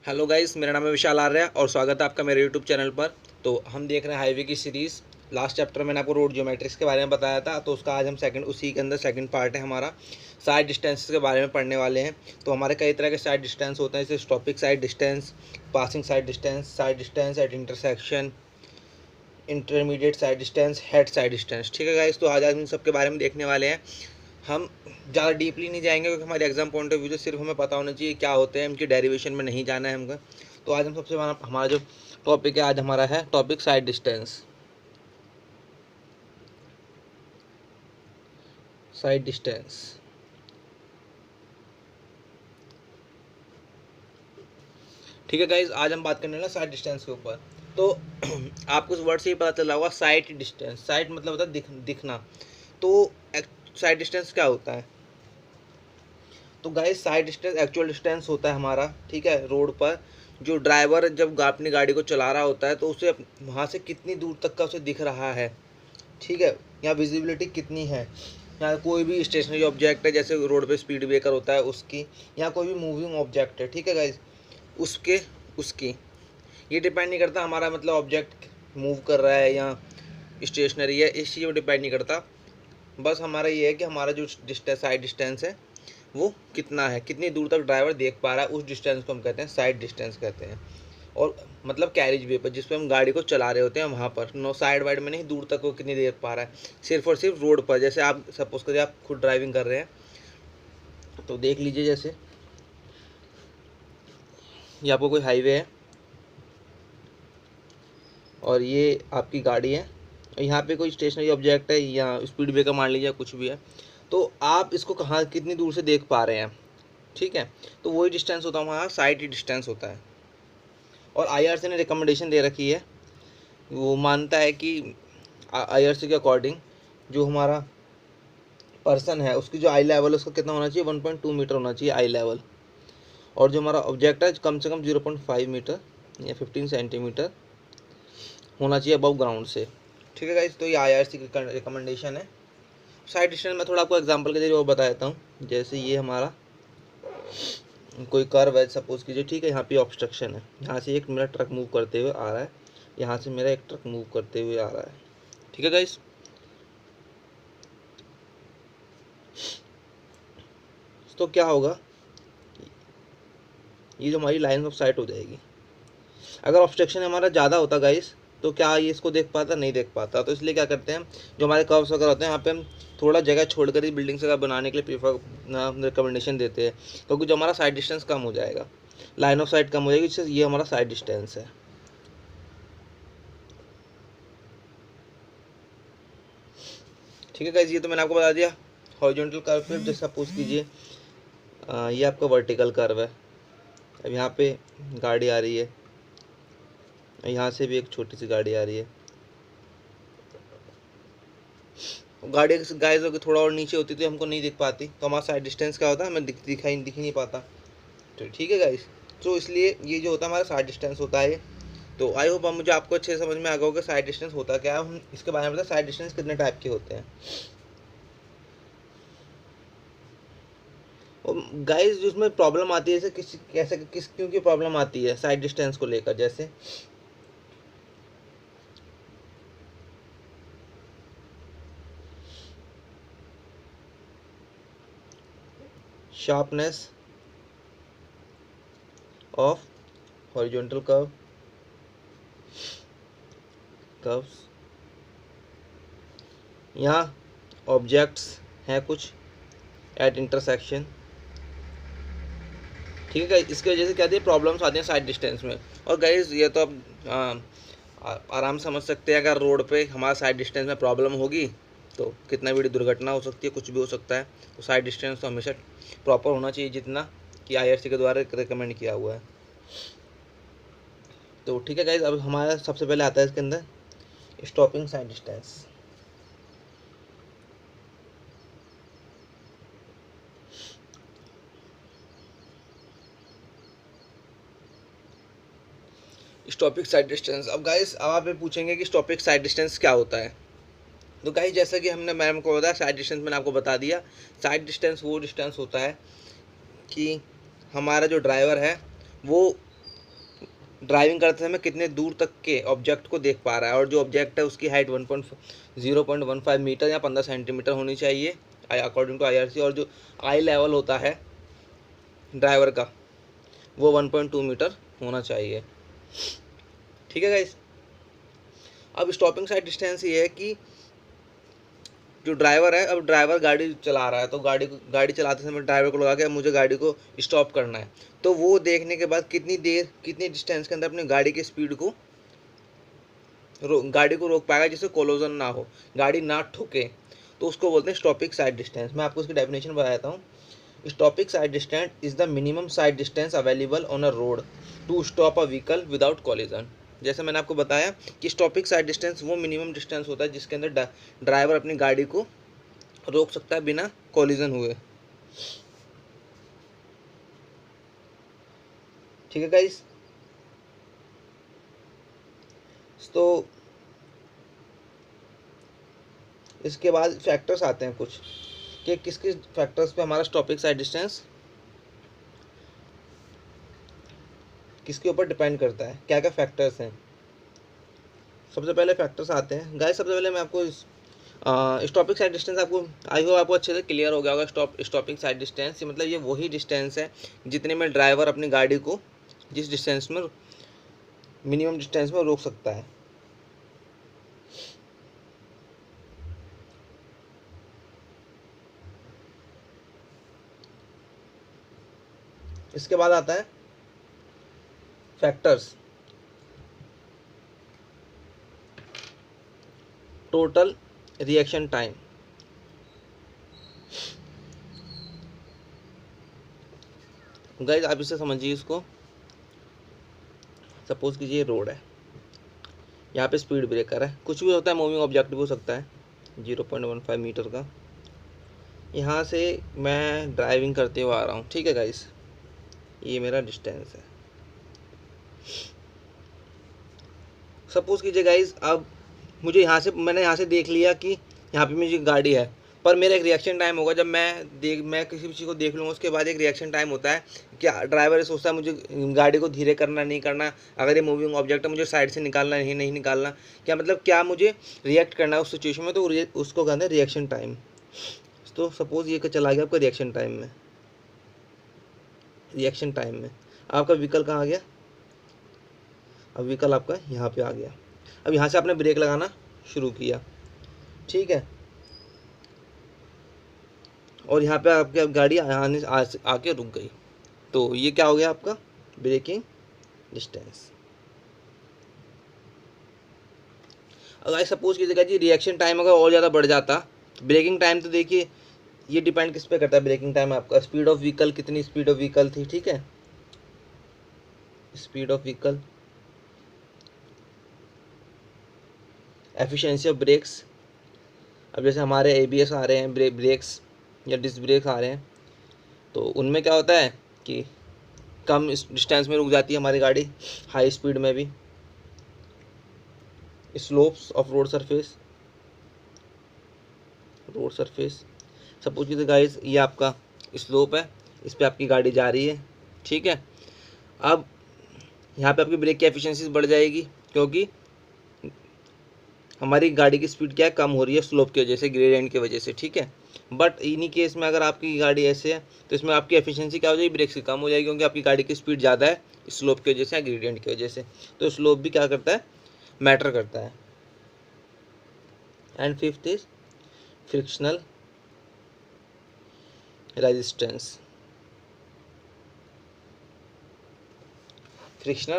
Hello guys, मेरा नाम है विशाल आर्य और स्वागत है आपका मेरे यूट्यूब चैनल पर। तो हम देख रहे हैं हाईवे की सीरीज़। लास्ट चैप्टर मैंने आपको रोड ज्योमेट्रिक्स के बारे में बताया था, तो उसका आज हम उसी के अंदर सेकंड पार्ट है हमारा, साइड डिस्टेंसेस के बारे में पढ़ने वाले हैं। तो हमारे कई तरह के साइड डिस्टेंस होते हैं, जैसे topic sight distance, passing sight distance at intersection, intermediate sight distance, head sight distance. ठीक है गाइस, तो आज इन सब के बारे में देखने वाले हैं। हम ज़्यादा डीपली नहीं जाएंगे क्योंकि हमारे एग्जाम पॉइंट ऑफ व्यू से सिर्फ हमें पता होना चाहिए क्या होते हैं, इनकी डेरिवेशन में नहीं जाना है हमको। तो आज हम सबसे हमारा जो टॉपिक है आज हमारा है topic sight distance. Side distance ठीक है गाइज, आज हम बात करने वाले साइड डिस्टेंस के ऊपर। तो आपको इस वर्ड से ही पता चला होगा, साइड डिस्टेंस। साइड मतलब होता है दिखना। तो साइड डिस्टेंस क्या होता है? तो guys, side distance actual distance होता है हमारा, ठीक है। रोड पर जो ड्राइवर जब अपनी गाड़ी को चला रहा होता है तो उसे वहाँ से कितनी दूर तक का उसे दिख रहा है, ठीक है। यहाँ विजिबिलिटी कितनी है, यहाँ कोई भी स्टेशनरी ऑब्जेक्ट है, जैसे रोड पे स्पीड ब्रेकर होता है उसकी, यहाँ कोई भी मूविंग ऑब्जेक्ट है, ठीक है गाइज, उसके उसकी ये डिपेंड नहीं करता हमारा मतलब ऑब्जेक्ट मूव कर रहा है या स्टेशनरी है, इस चीज़ पर डिपेंड नहीं करता। बस हमारा ये है कि हमारा जो साइड डिस्टेंस है वो कितना है, कितनी दूर तक ड्राइवर देख पा रहा है, उस डिस्टेंस को हम कहते हैं साइड डिस्टेंस कहते हैं। और मतलब कैरिज वे पर जिस पे हम गाड़ी को चला रहे होते हैं वहाँ पर, नो साइड वाइड में नहीं, दूर तक वो कितनी देर पा रहा है, सिर्फ और सिर्फ रोड पर। जैसे आप सपोज करिए आप खुद ड्राइविंग कर रहे हैं, तो देख लीजिए जैसे ये आपको कोई हाईवे है और ये आपकी गाड़ी है, यहाँ पे कोई स्टेशनरी ऑब्जेक्ट है या स्पीड ब्रेकर मान लीजिए कुछ भी है, तो आप इसको कहाँ कितनी दूर से देख पा रहे हैं, ठीक है। तो वही डिस्टेंस होता है वहाँ, साइड डिस्टेंस होता है। और आईआरसी ने रिकमेंडेशन दे रखी है, वो मानता है कि आईआरसी के अकॉर्डिंग जो हमारा पर्सन है उसकी जो आई लेवल है उसका कितना होना चाहिए, 1.2 मीटर होना चाहिए आई लेवल। और जो हमारा ऑब्जेक्ट है कम से कम 0.5 मीटर या 15 सेंटीमीटर होना चाहिए अबव ग्राउंड से, ठीक है गाइस। तो ये आईआरसी की रिकमेंडेशन है। साइड डिस्टेंस मैं थोड़ा आपको एग्जांपल के जरिए वो बता देता हूँ। जैसे ये हमारा कोई कर्व है सपोज कीजिए, ठीक है। यहाँ पे ऑब्स्ट्रक्शन है, यहाँ से एक मेरा ट्रक मूव करते हुए आ रहा है, यहाँ से मेरा एक ट्रक मूव करते हुए आ रहा है, ठीक है गाइस। तो क्या होगा, ये जो हमारी लाइन ऑफ साइट हो जाएगी। अगर ऑब्स्ट्रक्शन हमारा ज़्यादा होता गाइस तो क्या ये इसको देख पाता, नहीं देख पाता। तो इसलिए क्या करते हैं, जो हमारे कर्व्स वगैरह होते हैं यहाँ पे हम थोड़ा जगह छोड़कर ही बिल्डिंग्स वगैरह बनाने के लिए रिकमेंडेशन देते हैं, क्योंकि जो हमारा साइड डिस्टेंस कम हो जाएगा, लाइन ऑफ साइट कम हो जाएगी, जिससे ये हमारा साइड डिस्टेंस है। ठीक है गाइस, ये तो मैंने आपको बता दिया। हॉरिजॉन्टल कर्व पे जैसे सपोज कीजिए ये आपका वर्टिकल कर्व है। अब यहाँ पे गाड़ी आ रही है, यहाँ से भी एक छोटी सी गाड़ी आ रही है। गाड़ी गाइस अगर थोड़ा और नीचे होती तो हमको नहीं दिख पाती, तो हमारा साइड डिस्टेंस क्या होता है, हमें दिख ही नहीं पाता। तो ठीक है गाइस, तो इसलिए ये जो होता है हमारा साइड डिस्टेंस होता है। तो आई होप मुझे आपको अच्छे समझ में आ गया होगा साइड डिस्टेंस होता क्या है। हम इसके बारे में बताए साइड डिस्टेंस कितने टाइप के होते हैं। और गाइस जिसमें प्रॉब्लम आती है, जैसे किस क्यों की प्रॉब्लम आती है साइड डिस्टेंस को लेकर, जैसे शार्पनेस ऑफ हॉरिजॉन्टल कर्व्स, यहाँ ऑब्जेक्ट्स हैं कुछ एट इंटरसेक्शन, ठीक है। इसकी वजह से क्या आती है, प्रॉब्लम्स आती हैं साइड डिस्टेंस में। और गाइस ये तो आप आराम समझ सकते हैं, अगर रोड पे हमारा साइड डिस्टेंस में प्रॉब्लम होगी तो कितना बड़ी दुर्घटना हो सकती है, कुछ भी हो सकता है। तो साइड डिस्टेंस तो हमेशा प्रॉपर होना चाहिए, जितना कि आईआरसी के द्वारा रिकमेंड किया हुआ है। तो ठीक है गाइस, अब हमारा सबसे पहले आता है इसके अंदर stopping sight distance. Stopping sight distance. अब गाइस अब आप ये पूछेंगे कि स्टॉपिक साइड डिस्टेंस क्या होता है। तो गाइस जैसा कि हमने मैम को बताया, साइड डिस्टेंस मैंने आपको बता दिया। साइड डिस्टेंस वो डिस्टेंस होता है कि हमारा जो ड्राइवर है वो ड्राइविंग करते समय कितने दूर तक के ऑब्जेक्ट को देख पा रहा है, और जो ऑब्जेक्ट है उसकी हाइट 0.15 मीटर या 15 सेंटीमीटर होनी चाहिए अकॉर्डिंग टू IRC, और जो आई लेवल होता है ड्राइवर का वो 1.2 मीटर होना चाहिए। ठीक है गाइस। अब स्टॉपिंग साइड डिस्टेंस ये है कि जो ड्राइवर है, अब ड्राइवर गाड़ी चला रहा है तो गाड़ी चलाते समय ड्राइवर को लगा के मुझे गाड़ी को स्टॉप करना है, तो वो देखने के बाद कितनी डिस्टेंस के अंदर अपनी गाड़ी की स्पीड को गाड़ी को रोक पाएगा जिससे कोलोजन ना हो, गाड़ी ना ठुके, तो उसको बोलते हैं स्टॉपिंग साइड डिस्टेंस। मैं आपको उसकी डेफिनेशन बताता हूँ। Stopping sight distance is the minimum sight distance available on a road to stop a vehicle without collision. जैसे मैंने आपको बताया कि स्टॉपिंग साइड डिस्टेंस वो मिनिमम डिस्टेंस होता है जिसके अंदर ड्राइवर अपनी गाड़ी को रोक सकता है बिना कोलिजन हुए। ठीक है गाइस। तो इसके बाद फैक्टर्स आते हैं कुछ कि किस किस फैक्टर्स पे हमारा स्टॉपिंग साइड डिस्टेंस किसके ऊपर डिपेंड करता है, क्या क्या फैक्टर्स हैं। सबसे पहले फैक्टर्स आते हैं गाइस। सबसे पहले मैं आपको स्टॉपिंग साइड डिस्टेंस आपको आई होप आपको अच्छे से क्लियर हो गया होगा। स्टॉपिंग साइड डिस्टेंस मतलब ये वही डिस्टेंस है जितने में ड्राइवर अपनी गाड़ी को जिस डिस्टेंस में मिनिमम डिस्टेंस में रोक सकता है। इसके बाद आता है factors total reaction time. Guys आप इसे समझिए इसको। सपोज कीजिए रोड है, यहाँ पे स्पीड ब्रेकर है, कुछ भी होता है, मूविंग ऑब्जेक्ट भी हो सकता है 0.15 मीटर का। यहाँ से मैं ड्राइविंग करते हुए आ रहा हूँ। ठीक है गाइस, ये मेरा डिस्टेंस है। सपोज कीजिए गाइस, अब मुझे मैंने यहाँ से देख लिया कि यहाँ पे मेरी गाड़ी है, पर मेरा एक रिएक्शन टाइम होगा। जब मैं किसी भी चीज़ को देख लूँगा उसके बाद एक रिएक्शन टाइम होता है कि ड्राइवर ये सोचता है मुझे गाड़ी को धीरे करना नहीं करना, अगर ये मूविंग ऑब्जेक्ट है मुझे साइड से निकालना नहीं निकालना, क्या मतलब क्या मुझे रिएक्ट करना है उस सिचुएशन में, तो उसको कहते हैं रिएक्शन टाइम। तो सपोज ये चला गया आपका रिएक्शन टाइम में आपका व्हीकल कहाँ आ गया, अब व्हीकल आपका यहाँ पे आ गया। अब यहाँ से आपने ब्रेक लगाना शुरू किया, ठीक है, और यहाँ पे आपकी गाड़ी आके रुक गई, तो ये क्या हो गया आपका ब्रेकिंग डिस्टेंस। अगर सपोज कीजिएगा जी रिएक्शन टाइम अगर और ज़्यादा बढ़ जाता, ब्रेकिंग टाइम तो देखिए ये डिपेंड किस पे करता है। ब्रेकिंग टाइम आपका स्पीड ऑफ व्हीकल, कितनी स्पीड ऑफ व्हीकल थी, ठीक है, speed of vehicle, efficiency of brakes. अब जैसे हमारे ABS आ रहे हैं, ब्रेक्स या डिस्क ब्रेक्स आ रहे हैं, तो उनमें क्या होता है कि कम डिस्टेंस में रुक जाती है हमारी गाड़ी, हाई स्पीड में भी। Slopes of road surface, suppose कीजिए गाइस ये आपका स्लोप है, इस पर आपकी गाड़ी जा रही है, ठीक है। अब यहाँ पे आपकी ब्रेक की एफिशिएंसी बढ़ जाएगी क्योंकि हमारी गाड़ी की स्पीड क्या है, कम हो रही है स्लोप की वजह से, ग्रेडियंट की वजह से, ठीक है। बट इन्हीं केस में अगर आपकी गाड़ी ऐसे है तो इसमें आपकी एफिशिएंसी क्या हो जाएगी, ब्रेक से कम हो जाएगी, क्योंकि आपकी गाड़ी की स्पीड ज़्यादा है स्लोप की वजह से या ग्रेडियंट की वजह से। तो स्लोप भी क्या करता है, मैटर करता है। And fifth is frictional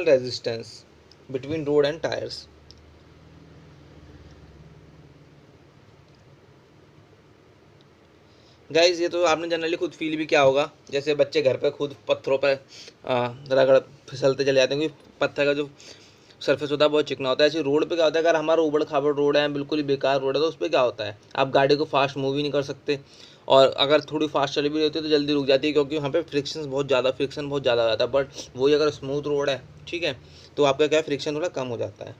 resistance. Between road and tyres. Guys ये तो आपने जनरली खुद फील भी किया होगा, जैसे बच्चे घर पे खुद पत्थरों पर रगड़ फिसलते चले जाते हैं, क्योंकि पत्थर का जो सरफेस होता है बहुत चिकना होता है। ऐसे रोड पे क्या होता है, अगर हमारा उबड़ खाबड़ रोड है, बिल्कुल ही बेकार रोड है, तो उस पर क्या होता है, आप गाड़ी को फास्ट मूव ही नहीं कर सकते, और अगर थोड़ी फास्ट चली भी रही होती है तो जल्दी रुक जाती है, क्योंकि वहाँ पे फ्रिक्शन बहुत ज़्यादा हो जाता है। बट वही अगर स्मूथ रोड है, ठीक है, तो आपका क्या फ्रिक्शन थोड़ा कम हो जाता है।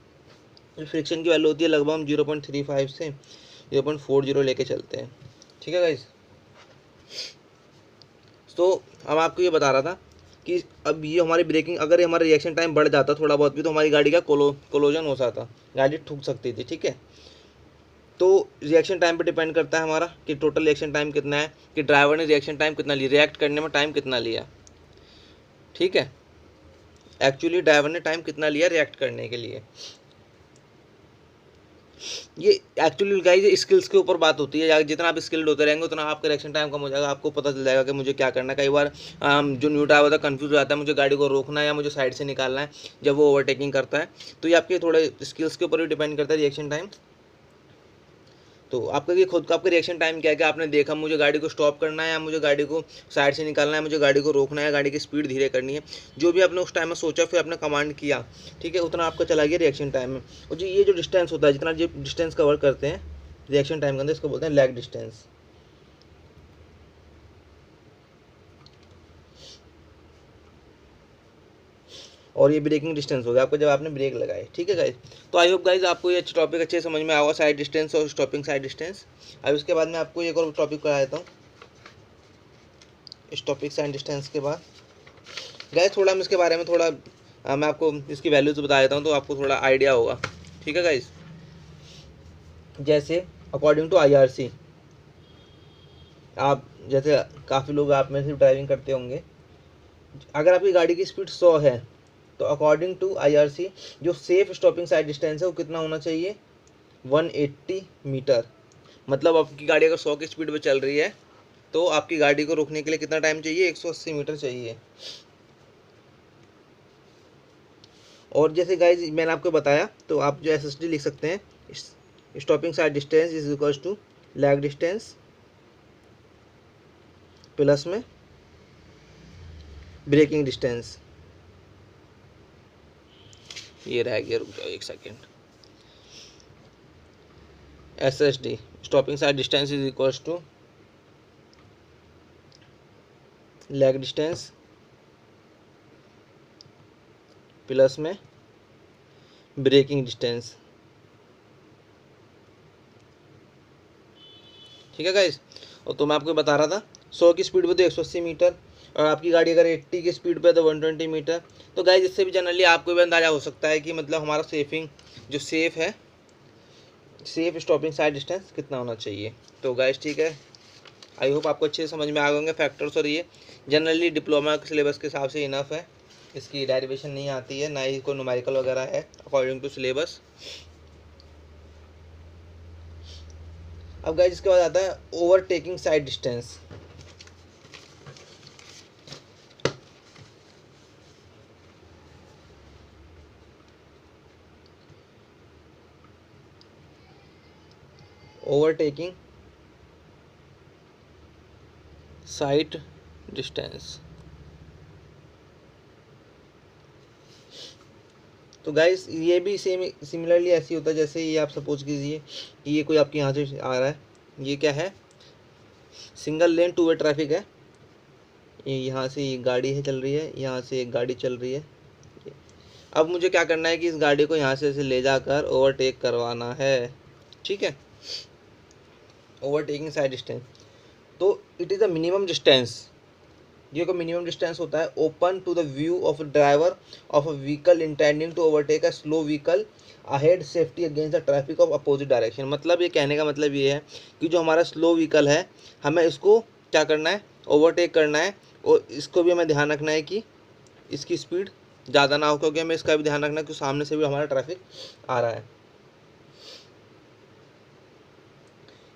जो फ्रिक्शन की वैल्यू होती है लगभग हम 0.35 से 0.40 लेके चलते हैं, ठीक है गाइज। तो अब आपको ये बता रहा था कि अब ये हमारी ब्रेकिंग, अगर ये हमारा रिएक्शन टाइम बढ़ जाता थोड़ा बहुत भी, तो हमारी गाड़ी का कोलोजन हो सकता, गाड़ी ठुक सकती थी। ठीक है, तो रिएक्शन टाइम पे डिपेंड करता है हमारा कि टोटल रिएक्शन टाइम कितना है, कि ड्राइवर ने रिएक्शन टाइम कितना लिया, रिएक्ट करने में टाइम कितना लिया। ठीक है, एक्चुअली ड्राइवर ने टाइम कितना लिया रिएक्ट करने के लिए। ये एक्चुअली गाइस स्किल्स के ऊपर बात होती है, जितना आप स्किल्ड होते रहेंगे उतना आपका रिएक्शन टाइम कम हो जाएगा, आपको पता चल जाएगा कि मुझे क्या करना है। कई बार जो न्यू ड्राइवर होता है कंफ्यूज हो जाता है, मुझे गाड़ी को रोकना है या मुझे साइड से निकालना है जब वो ओवरटेकिंग करता है। तो ये आपके थोड़े स्किल्स के ऊपर भी डिपेंड करता है रिएक्शन टाइम। तो आपका ये खुद का आपका रिएक्शन टाइम क्या है कि आपने देखा मुझे गाड़ी को स्टॉप करना है या मुझे गाड़ी को साइड से निकालना है, मुझे गाड़ी को रोकना है, गाड़ी की स्पीड धीरे करनी है, जो भी आपने उस टाइम में सोचा फिर आपने कमांड किया, ठीक है, उतना आपका चला गया रिएक्शन टाइम में। और जो ये जो डिस्टेंस होता है, जितना जो डिस्टेंस कवर करते हैं रिएक्शन टाइम के अंदर, इसको बोलते हैं लैग डिस्टेंस। और ये ब्रेकिंग डिस्टेंस हो गया आपको जब आपने ब्रेक लगाए। ठीक है गाइज, तो आई होप गाइज आपको ये टॉपिक अच्छे समझ में आएगा, साइड डिस्टेंस और स्टॉपिंग साइड डिस्टेंस। अब इसके बाद मैं आपको एक और टॉपिक करा देता हूँ। स्टॉपिंग साइड डिस्टेंस के बाद गाइज थोड़ा हम इसके बारे में थोड़ा मैं आपको इसकी वैल्यूज बता देता हूँ तो आपको थोड़ा आइडिया होगा। ठीक है गाइज, जैसे अकॉर्डिंग टू IRC, आप जैसे काफ़ी लोग आप में से ड्राइविंग करते होंगे, अगर आपकी गाड़ी की स्पीड 100 है तो अकॉर्डिंग टू IRC जो सेफ स्टॉपिंग साइड डिस्टेंस है वो कितना होना चाहिए, 180 मीटर। मतलब आपकी गाड़ी अगर 100 की स्पीड पे चल रही है तो आपकी गाड़ी को रोकने के लिए कितना टाइम चाहिए, 180 मीटर चाहिए। और जैसे गाइज मैंने आपको बताया, तो आप जो SSD लिख सकते हैं, stopping sight distance is equals to lag distance plus में ब्रेकिंग डिस्टेंस। ये रह गया, रुक जाओ एक second. SSD stopping sight distance is equals to lag distance plus में ब्रेकिंग डिस्टेंस। ठीक है गाइस, और तो मैं आपको बता रहा था 100 की स्पीड पे तो 180 मीटर, और आपकी गाड़ी अगर 80 की स्पीड पे तो 120 मीटर। तो गाइस इससे भी जनरली आपको भी अंदाजा हो सकता है कि मतलब हमारा सेफिंग जो सेफ है, सेफ स्टॉपिंग साइड डिस्टेंस कितना होना चाहिए। तो गाइस ठीक है, आई होप आपको अच्छे से समझ में आ गए होंगे फैक्टर्स, और ये जनरली डिप्लोमा के सिलेबस के हिसाब से इनफ है, इसकी डेरिवेशन नहीं आती है, ना ही कोई न्यूमेरिकल वगैरह है अकॉर्डिंग टू सिलेबस। अब गाइस इसके बाद आता है overtaking sight distance. Overtaking sight distance. तो गाइस ये भी सेम सिमिलरली ऐसी होता है, जैसे ये आप सपोज कीजिए कि ये कोई आपके यहाँ से आ रहा है, ये क्या है, single lane two way traffic है, ये यहाँ से ये गाड़ी है चल रही है, यहाँ से एक गाड़ी चल रही है। अब मुझे क्या करना है कि इस गाड़ी को यहाँ से ले जाकर ओवरटेक करवाना है। ठीक है, ओवरटेकिंग साइड डिस्टेंस, तो it is the minimum distance, ये को मिनिमम डिस्टेंस होता है open to the view of driver of a vehicle intending to overtake a slow vehicle ahead safety against the traffic of opposite direction. मतलब ये कहने का मतलब ये है कि जो हमारा स्लो व्हीकल है हमें इसको क्या करना है, ओवरटेक करना है, और इसको भी हमें ध्यान रखना है कि इसकी स्पीड ज़्यादा ना हो, क्योंकि हमें इसका भी ध्यान रखना है कि सामने से भी हमारा ट्रैफिक आ रहा है।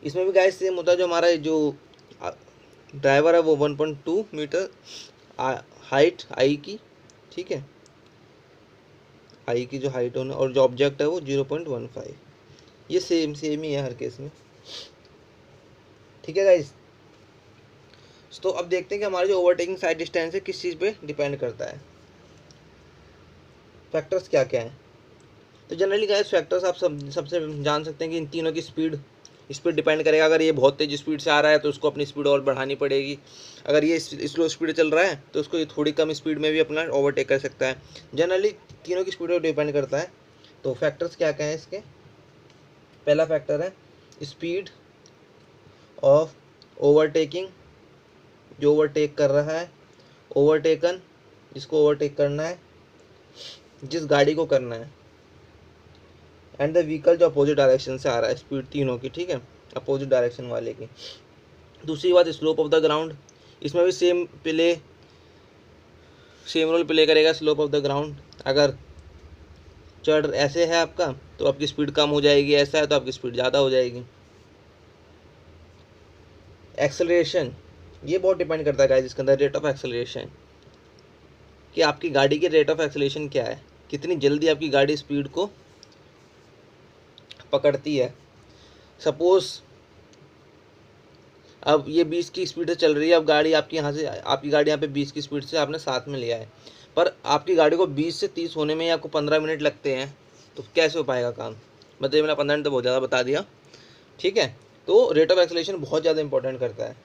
इसमें भी गाइस सेम होता है, जो हमारा जो ड्राइवर है वो 1.2 मीटर हाइट आई की, ठीक है, आई की जो हाइट होना, और जो ऑब्जेक्ट है वो 0.15, ये सेम ही है हर केस में। ठीक है गाइस, तो अब देखते हैं कि हमारी जो ओवरटेकिंग साइड डिस्टेंस है किस चीज़ पे डिपेंड करता है, फैक्टर्स क्या क्या हैं। तो जनरली गाइस फैक्टर्स आप सबसे जान सकते हैं कि इन तीनों की स्पीड, इस पर डिपेंड करेगा। अगर ये बहुत तेज़ स्पीड से आ रहा है तो उसको अपनी स्पीड और बढ़ानी पड़ेगी, अगर ये स्लो स्पीड चल रहा है तो उसको ये थोड़ी कम स्पीड में भी अपना ओवरटेक कर सकता है। जनरली तीनों की स्पीड पर डिपेंड करता है। तो फैक्टर्स क्या क्या हैं इसके, पहला फैक्टर है स्पीड ऑफ ओवरटेकिंग, जो ओवरटेक कर रहा है, ओवरटेकन जिसको ओवरटेक करना है, जिस गाड़ी को करना है, एंड द व्हीकल जो अपोजिट डायरेक्शन से आ रहा है, स्पीड तीनों की, ठीक है, अपोजिट डायरेक्शन वाले की। दूसरी बात स्लोप ऑफ द ग्राउंड, इसमें भी सेम रोल प्ले करेगा स्लोप ऑफ द ग्राउंड। अगर चढ़ ऐसे है आपका तो आपकी स्पीड कम हो जाएगी, ऐसा है तो आपकी स्पीड ज़्यादा हो जाएगी। एक्सेलरेशन, ये बहुत डिपेंड करता है गाइस इसके अंदर, रेट ऑफ एक्सेलरेशन, कि आपकी गाड़ी की रेट ऑफ एक्सेलरेशन क्या है, कितनी जल्दी आपकी गाड़ी स्पीड को पकड़ती है। सपोज अब ये 20 की स्पीड से चल रही है, अब गाड़ी आपकी यहाँ से, आपकी गाड़ी यहाँ पे 20 की स्पीड से आपने साथ में लिया है, पर आपकी गाड़ी को 20 से 30 होने में आपको 15 मिनट लगते हैं, तो कैसे हो पाएगा काम। मतलब मैंने 15 मिनट तो बहुत ज़्यादा बता दिया, ठीक है। तो रेट ऑफ एक्सेलरेशन बहुत ज़्यादा इंपॉर्टेंट करता है।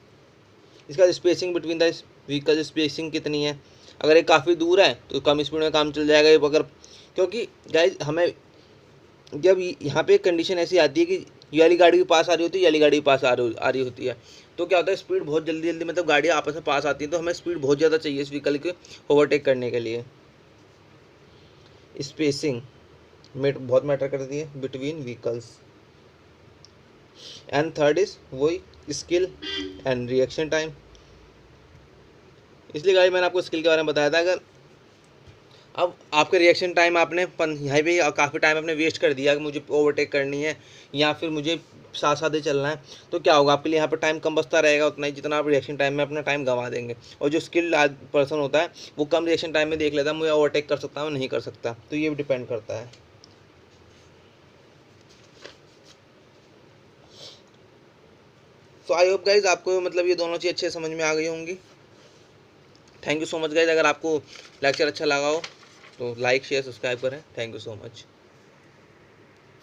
इसका spacing between the vehicle, spacing कितनी है, अगर ये काफ़ी दूर है तो कम स्पीड में काम चल जाएगा। ये अगर, क्योंकि गाइज हमें जब यहाँ पे कंडीशन ऐसी आती है कि ये वाली गाड़ी के पास आ रही होती है, ये वाली गाड़ी के पास आ रही होती है, तो क्या होता है स्पीड बहुत जल्दी मतलब गाड़ियाँ आपस में पास आती हैं, तो हमें स्पीड बहुत ज़्यादा चाहिए इस व्हीकल के ओवरटेक करने के लिए। स्पेसिंग बहुत मैटर करती है between vehicles. And third is वही स्किल एंड रिएक्शन टाइम। इसलिए गाइस मैंने आपको स्किल के बारे में बताया था, अगर अब आपके रिएक्शन टाइम आपने यहाँ पे काफ़ी टाइम आपने वेस्ट कर दिया कि मुझे ओवरटेक करनी है या फिर मुझे साथ साथ ही चलना है, तो क्या होगा आपके लिए यहाँ पर टाइम कम बचता रहेगा उतना ही जितना आप रिएक्शन टाइम में अपना टाइम गंवा देंगे। और जो स्किल्ड पर्सन होता है वो कम रिएक्शन टाइम में देख लेता है मुझे ओवरटेक कर सकता हूँ नहीं कर सकता, तो ये भी डिपेंड करता है। तो आई होप गाइज आपको मतलब ये दोनों चीज़ अच्छे समझ में आ गई होंगी। Thank you so much guys. अगर आपको लेक्चर अच्छा लगा हो तो लाइक शेयर सब्सक्राइब करें। Thank you so much.